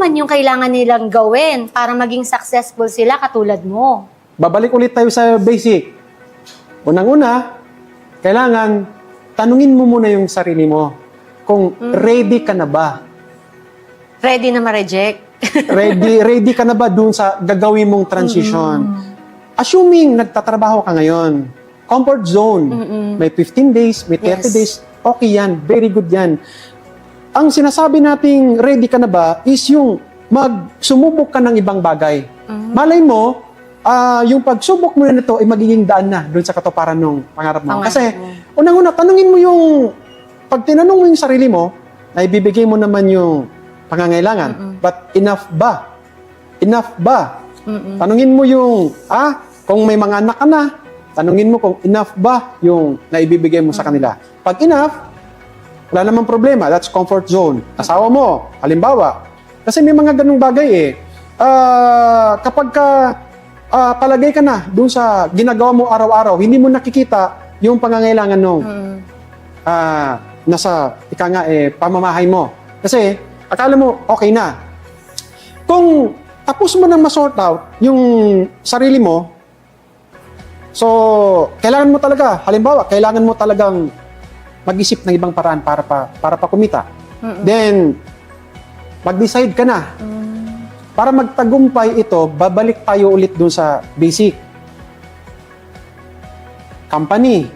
naman yung kailangan nilang gawin para maging successful sila katulad mo? Babalik ulit tayo sa basic. Unang-una, kailangan tanungin mo muna yung sarili mo kung ready ka na ba. Ready na ma-reject? Ready ka na ba dun sa gagawin mong transition? Assuming nagtatrabaho ka ngayon, comfort zone, may 15 days, may 30 days, okay yan, very good yan. Ang sinasabi nating ready ka na ba is yung magsumubok ka ng ibang bagay. Malay mo, yung pagsubok mo na ito ay magiging daan na doon sa katuparan ng pangarap mo. Kasi, unang-una, tanungin mo pag tinanong mo yung sarili mo, na ibibigay mo naman yung pangangailangan. But enough ba? Enough ba? Tanungin mo kung may mga anak ka na, tanungin mo kung enough ba yung naibibigay mo sa kanila. Pag enough, wala namang problema. That's comfort zone. Asawa mo, halimbawa. Kasi may mga ganung bagay kapag palagay ka na doon sa ginagawa mo araw-araw, hindi mo nakikita yung pangangailangan nung nasa pamamahay mo. Kasi akala mo okay na. Kung tapos mo nang ma-sort out yung sarili mo, so kailangan mo talaga, halimbawa, kailangan mo talagang mag-isip ng ibang paraan para pa kumita. Then, mag-decide ka na. Para magtagumpay ito, babalik tayo ulit dun sa basic. Company.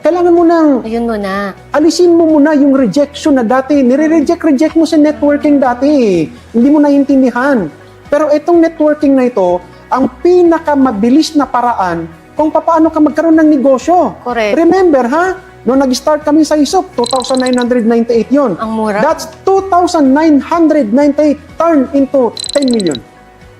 Kailangan mo nang Ayun muna. alisin mo muna yung rejection na dati. Nire-reject mo sa networking dati. Hindi mo naiintindihan. Pero itong networking na ito, ang pinakamabilis na paraan kung paano ka magkaroon ng negosyo. Correct. Remember, noong nag-start kami sa ISOP, 2,998 yun. Ang mura. That's 2,998 turned into 10 million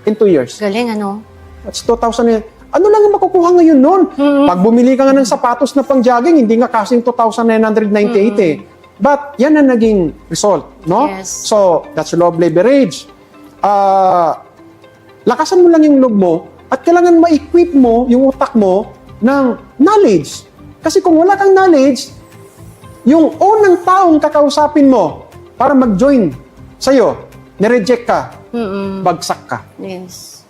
in 2 years. Galing, ano? That's 2,000. Ano lang ang makukuha ngayon nun? Pag bumili ka nga ng sapatos na pang-jogging, hindi nga kasing 2,998 But yan ang naging result, no? Yes. So, that's love leverage. Lakasan mo lang yung loob mo at kailangan ma-equip mo yung utak mo ng knowledge. Kasi kung wala kang knowledge, yung unang taong kakausapin mo para mag-join sa'yo, nireject ka, bagsak ka. Yes.